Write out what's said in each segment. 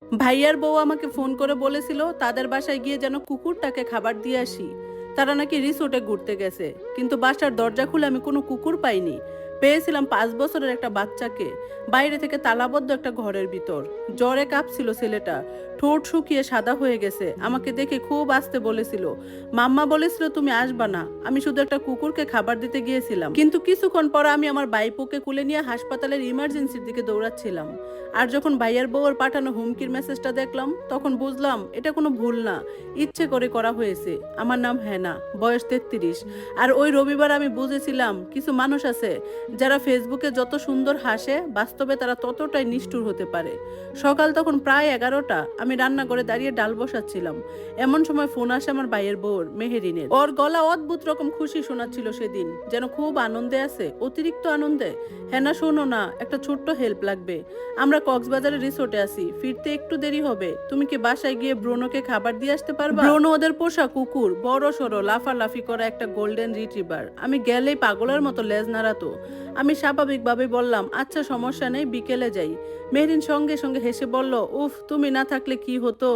ভাইয়ার বউ আমাকে ফোন করে বলেছিল তাদের বাসায় গিয়ে যেন কুকুরটাকে খাবার দিয়ে আসি। তারা নাকি রিসোর্টে ঘুরতে গেছে, কিন্তু বাসার দরজা খুলে আমি কোনো কুকুর পাইনি। পেয়েছিলাম 5 বছরের একটা বাচ্চাকে, বাইরে থেকে তালাবদ্ধ একটা ঘরের ভিতর। জ্বরে কাঁপছিল ছেলেটা, ঠোঁট শুকিয়ে সাদা হয়ে গেছে। আমাকে দেখে খুব আসতে বলেছিল। মাম্মা বলেছিল তুমি আসবা না, আমি শুধু একটা কুকুরকে খাবার দিতে গিয়েছিলাম। কিন্তু কিছুক্ষণ পর আমি আমার বাইপোকে কুলে নিয়ে হাসপাতালের ইমার্জেন্সির দিকে দৌড়াচ্ছিলাম। আর যখন ভাইয়ের বউয়ের পাঠানো হুমকির মেসেজটা দেখলাম, তখন বুঝলাম এটা কোনো ভুল না, ইচ্ছে করে করা হয়েছে। আমার নাম হেনা, বয়স 33। আর ওই রবিবার আমি বুঝেছিলাম কিছু মানুষ আছে যারা ফেসবুকে যত সুন্দর হাসে, বাস্তবে তারা ততটাই নিষ্ঠুর হতে পারে। সকাল তখন প্রায় 11টা, আমি রান্নাঘরে দাঁড়িয়ে ডাল বসাচ্ছিলাম। এমন সময় ফোন আসে আমার ভাইয়ের বউর, মেহেরিনের। ওর গলা অদ্ভুত রকম খুশি শোনাচ্ছিল সেদিন, যেন খুব আনন্দে আছে, অতিরিক্ত আনন্দে। হেনা শোনো না, একটা ছোট্ট হেল্প লাগবে। আমরা কক্সবাজারের রিসোর্টে আছি, ফিরতে একটু দেরি হবে। তুমি কি বাসায় গিয়ে ব্রুনোকে খাবার দিয়ে আসতে পারবা? ব্রুনো ওদের পোষা কুকুর, বড় সড়ো লাফালাফি করা একটা গোল্ডেন রিট্রিভার। আমি গেলেই পাগলের মতো লেজ নাড়াতো। আমি স্বাভাবিকভাবে বললাম আচ্ছা সমস্যা নেই, বিকেলে যাই। মেহরিন সঙ্গে সঙ্গে হেসে বলল, উফ তুমি না থাকলে কি হতো,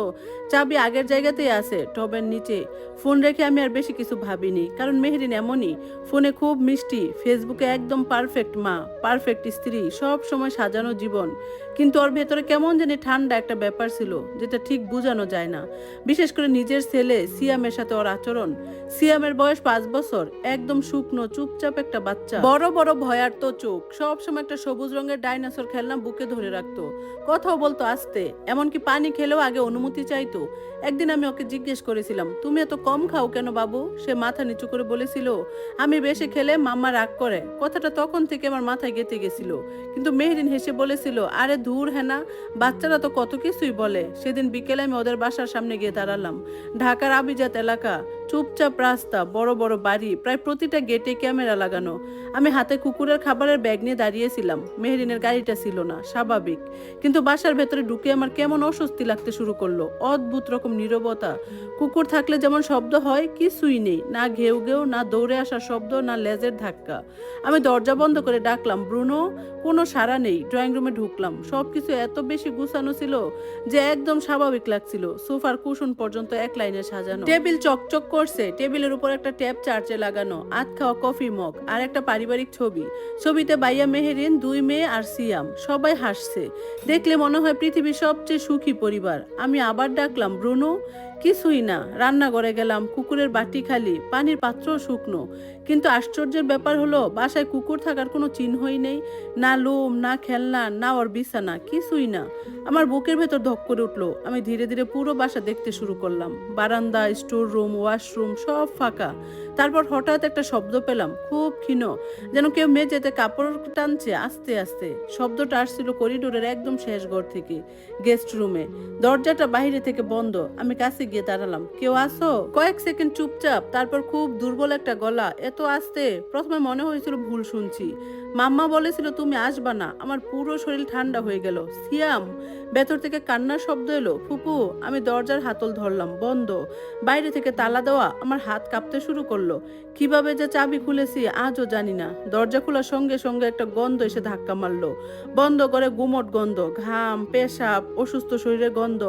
চাবি আগের জায়গাতেই আছে, টবের নিচে। ফোন রেখে আমি আর বেশি কিছু ভাবিনি, কারণ মেহরিন এমনই, ফোনে খুব মিষ্টি, ফেসবুকে একদম পারফেক্ট মা, পারফেক্ট স্ত্রী, সব সময় সাজানো জীবন। কিন্তু ওর ভেতরে কেমন জানি ঠান্ডা একটা ব্যাপার ছিল, যেটা ঠিক বোঝানো যায় না। বিশেষ করে নিজের ছেলে সিয়ামের সাথে ওর আচরণ। সিয়ামের বয়স 5 বছর, একদম শুকনো চুপচাপ একটা বাচ্চা, বড় বড় ভয়ার্ত চোখ, সব সময় একটা সবুজ রঙের ডাইনোসর খেলনা বুকে ধরে রাখতো, কথাও বলতো আস্তে, এমনকি পানি খেলেও আগে অনুমতি চাইতো। একদিন আমি ওকে জিজ্ঞেস করেছিলাম তুমি এত কম খাও কেন বাবু? সে মাথা নিচু করে বলেছিল আমি বেশি খেলে মাম্মা রাগ করে। কথাটা তখন থেকে আমার মাথায় গেঁথে গেছিল। কিন্তু মেহরিন হেসে বলেছিল আরে দূর হেনা, বাচ্চারা তো কত কিছুই বলে। সেদিন বিকেলে আমি ওদের বাসার সামনে গিয়ে দাঁড়ালাম। ঢাকার আভিজাত এলাকা, চুপচাপ রাস্তা, বড় বড় বাড়ি, প্রায় প্রতিটা গেটে ক্যামেরা লাগানো। আমি হাতে কুকুরের খাবারের ব্যাগ নিয়ে দাঁড়িয়েছিলাম। মেহরিনের গাড়িটা ছিল না, স্বাভাবিক। কিন্তু বাসার ভেতরে ঢুকে আমার কেমন অস্বস্তি লাগতে শুরু করলো, অদ্ভুত রকম নীরবতা। কুকুর থাকলে যেমন শব্দ হয়, কিছুই নেই, না ঘেউ ঘেউ, না দৌড়ে আসার শব্দ, না লেজের ধাক্কা। আমি দরজা বন্ধ করে ডাকলাম ব্রুনো, কোনো সাড়া নেই। ড্রয়িং রুমে ঢুকলাম, সবকিছু এত বেশি গুছানো ছিল যে একদম স্বাভাবিক লাগছিল। সোফার কুশন পর্যন্ত এক লাইনে সাজানো, টেবিল চকচক করছে, টেবিলের উপর একটা ট্যাপ চার্জে লাগানো, আধ খাওয়া কফি মগ, আর একটা পারিবারিক ছবি। ছবিতে বাইয়া মেহেরিন, 2 মেয়ে আর সিয়াম, সবাই হাসছে। দেখলে মনে হয় পৃথিবীর সবচেয়ে সুখী পরিবার। আমি আবার ডাকলাম ব্রুনো, কিছুই না। রান্নাঘরে গেলাম, কুকুরের বাটি খালি, পানির পাত্রও শুকনো। কিন্তু আশ্চর্যের ব্যাপার হলো বাসায় কুকুর থাকার কোনো চিহ্নই নেই, না লোম, না খেলনা, না ওর বিছানা, কিছুই না। আমার বুকের ভেতর ধক করে উঠলো। আমি ধীরে ধীরে পুরো বাসা দেখতে শুরু করলাম। বারান্দা, স্টোর রুম, ওয়াশরুম সব ফাঁকা। তারপর হঠাৎ একটা শব্দ পেলাম, খুব ক্ষীণ, যেন কেউ মেঝেতে কাপড় টানছে আস্তে আস্তে। শব্দটা আসছিল করিডোরের একদম শেষ ঘর থেকে, গেস্ট রুমে। দরজাটা বাইরে থেকে বন্ধ। আমি কাছে গিয়ে দাঁড়ালাম, কেউ আসো? কয়েক সেকেন্ড চুপচাপ, তারপর খুব দুর্বল একটা গলা, এত আস্তে প্রথমে মনে হয়েছিল ভুল শুনছি। মাম্মা বলেছিল তুমি আসবা না। আমার পুরো শরীর ঠান্ডা হয়ে গেল। সিয়াম, ভেতর থেকে কান্নার শব্দ এলো। ফুপু। আমি দরজার হাতল ধরলাম, বন্ধ। বাইরে থেকে তালা দেওয়া। আমার হাত কাঁপতে শুরু করলো। কিভাবে যে চাবি খুলেছি আজও জানি না। দরজা খোলার সঙ্গে সঙ্গে একটা গন্ধ এসে ধাক্কা মারলো। বন্ধ করে গুমট গন্ধ, ঘাম, পেশাব, অসুস্থ শরীরের গন্ধ।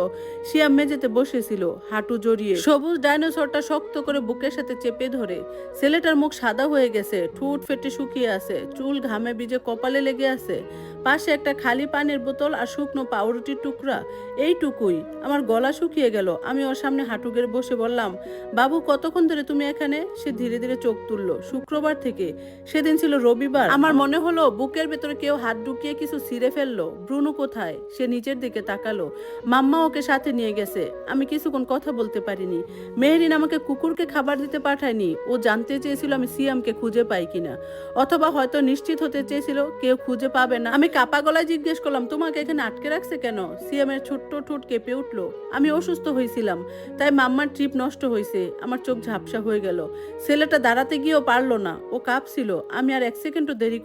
সিয়াম মেঝেতে বসেছিল, হাঁটু জড়িয়ে, সবুজ ডাইনোসরটা শক্ত করে বুকের সাথে চেপে ধরে। ছেলেটার মুখ সাদা হয়ে গেছে, ঠোঁট ফেটে শুকিয়ে আছে, চুল ঘামে ভিজে কপালে লেগে আছে। পাশে একটা খালি পানির বোতল আর শুকনো পাউরুটির টুকরা, এইটুকুই। আমার গলা শুকিয়ে গেল। আমি ওর সামনে হাঁটু গেড়ে বসে বললাম, বাবু কতক্ষণ ধরে তুমি এখানে? সে ধীরে ধীরে চোখ তুললো। শুক্রবার থেকে। সেদিন ছিল রবিবার। আমার মনে হলো বুকের ভেতরে কেউ হাত ঢুকিয়ে কিছু ছিঁড়ে ফেললো। ব্রুনো কোথায়? সে নিচের দিকে তাকালো। মাম্মা ওকে সাথে নিয়ে গেছে। আমি কিছুক্ষণ কথা বলতে পারিনি। মেহরিন আমাকে কুকুরকে খাবার দিতে পাঠায়নি। ও জানতে চেয়েছিল আমি সিয়ামকে খুঁজে পাই কিনা, অথবা হয়তো নিশ্চিত হতে চেয়েছিল কেউ খুঁজে পাবে না। আমি কাপা গলায় জিজ্ঞেস করলাম, তোমাকে এখানে আটকে রাখছে কেন? সিয়ামের ছোট্ট ঠোঁট কেঁপে উঠলো। আমি অসুস্থ হয়েছিলাম, তাই মাম্মার ট্রিপ নষ্ট হয়েছে। আমার চোখ ঝাপসা হয়ে গেল। ছেলেটা দাঁড়াতে গিয়েও পারলো না, ও কাঁপছিল। আমি আর এক সেকেন্ডও দেরি